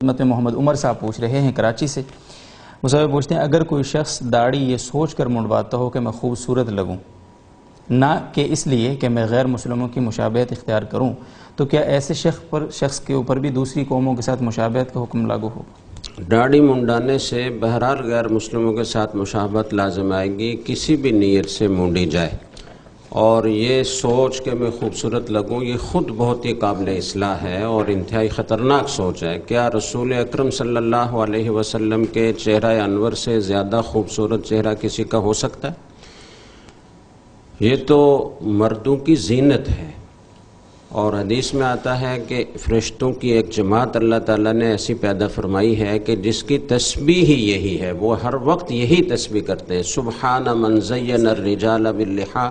خدمت میں محمد عمر صاحب پوچھ رہے ہیں کراچی سے۔ وہ صاحب پوچھتے ہیں اگر کوئی شخص داڑھی یہ سوچ کر منڈواتا ہو کہ میں خوبصورت لگوں، نہ کہ اس لیے کہ میں غیر مسلموں کی مشابہت اختیار کروں، تو کیا ایسے شخص کے اوپر بھی دوسری قوموں کے ساتھ مشابہت کا حکم لاگو ہوگا؟ داڑھی منڈانے سے بہرحال غیر مسلموں کے ساتھ مشابہت لازم آئے گی، کسی بھی نیت سے مونڈی جائے، اور یہ سوچ کہ میں خوبصورت لگوں یہ خود بہت ہی قابل اصلاح ہے اور انتہائی خطرناک سوچ ہے۔ کیا رسول اکرم صلی اللہ علیہ وسلم کے چہرہ انور سے زیادہ خوبصورت چہرہ کسی کا ہو سکتا ہے؟ یہ تو مردوں کی زینت ہے، اور حدیث میں آتا ہے کہ فرشتوں کی ایک جماعت اللہ تعالیٰ نے ایسی پیدا فرمائی ہے کہ جس کی تسبیح ہی یہی ہے، وہ ہر وقت یہی تسبیح کرتے ہیں، سبحان من زین الرجال باللحیٰ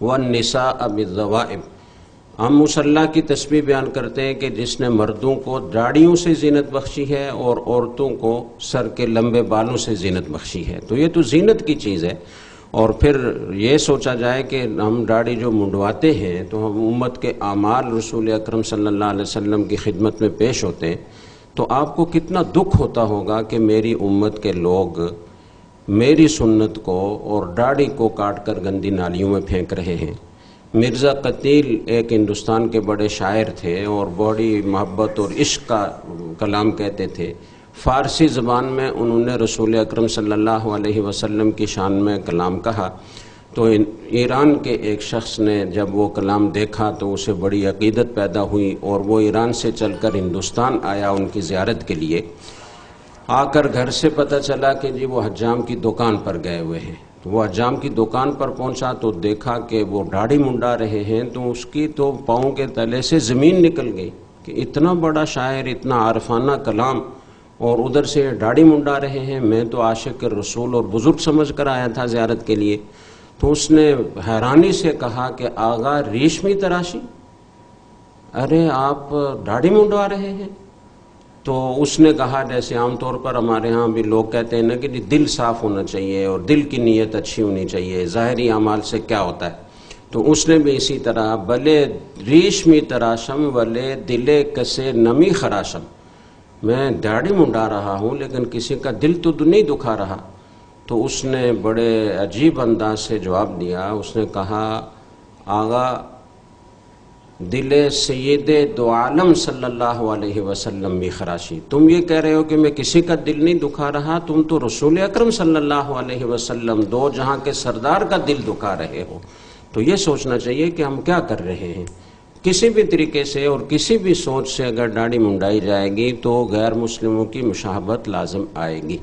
والنساء بالذوائب۔ ہم اس اللہ کی تسبیح بیان کرتے ہیں کہ جس نے مردوں کو داڑھیوں سے زینت بخشی ہے اور عورتوں کو سر کے لمبے بالوں سے زینت بخشی ہے، تو یہ تو زینت کی چیز ہے۔ اور پھر یہ سوچا جائے کہ ہم داڑھی جو منڈواتے ہیں تو ہم امت کے اعمال رسول اکرم صلی اللہ علیہ وسلم کی خدمت میں پیش ہوتے ہیں، تو آپ کو کتنا دکھ ہوتا ہوگا کہ میری امت کے لوگ میری سنت کو اور داڑھی کو کاٹ کر گندی نالیوں میں پھینک رہے ہیں۔ مرزا قتیل ایک ہندوستان کے بڑے شاعر تھے اور بڑی محبت اور عشق کا کلام کہتے تھے۔ فارسی زبان میں انہوں نے رسول اکرم صلی اللہ علیہ وسلم کی شان میں کلام کہا، تو ایران کے ایک شخص نے جب وہ کلام دیکھا تو اسے بڑی عقیدت پیدا ہوئی، اور وہ ایران سے چل کر ہندوستان آیا ان کی زیارت کے لیے۔ آ کر گھر سے پتہ چلا کہ جی وہ حجام کی دکان پر گئے ہوئے ہیں۔ وہ حجام کی دکان پر پہنچا تو دیکھا کہ وہ داڑھی منڈا رہے ہیں، تو اس کی تو پاؤں کے تلے سے زمین نکل گئی کہ اتنا بڑا شاعر، اتنا عارفانہ کلام، اور ادھر سے داڑھی منڈا رہے ہیں۔ میں تو عاشق رسول اور بزرگ سمجھ کر آیا تھا زیارت کے لیے۔ تو اس نے حیرانی سے کہا کہ آغا ریشمی تراشی، ارے آپ داڑھی منڈوا رہے ہیں؟ تو اس نے کہا جیسے عام طور پر ہمارے ہاں بھی لوگ کہتے ہیں نا کہ دل صاف ہونا چاہیے اور دل کی نیت اچھی ہونی چاہیے، ظاہری اعمال سے کیا ہوتا ہے۔ تو اس نے بھی اسی طرح بلے ریشمی تراشم ولے دلے کسے نمی خراشم، میں داڑھی منڈا رہا ہوں لیکن کسی کا دل تو نہیں دکھا رہا۔ تو اس نے بڑے عجیب انداز سے جواب دیا، اس نے کہا آغا دل سید دو عالم صلی اللہ علیہ وسلم بھی خراشی، تم یہ کہہ رہے ہو کہ میں کسی کا دل نہیں دکھا رہا، تم تو رسول اکرم صلی اللہ علیہ وسلم دو جہاں کے سردار کا دل دکھا رہے ہو۔ تو یہ سوچنا چاہیے کہ ہم کیا کر رہے ہیں۔ کسی بھی طریقے سے اور کسی بھی سوچ سے اگر داڑھی منڈائی جائے گی تو غیر مسلموں کی مشابہت لازم آئے گی۔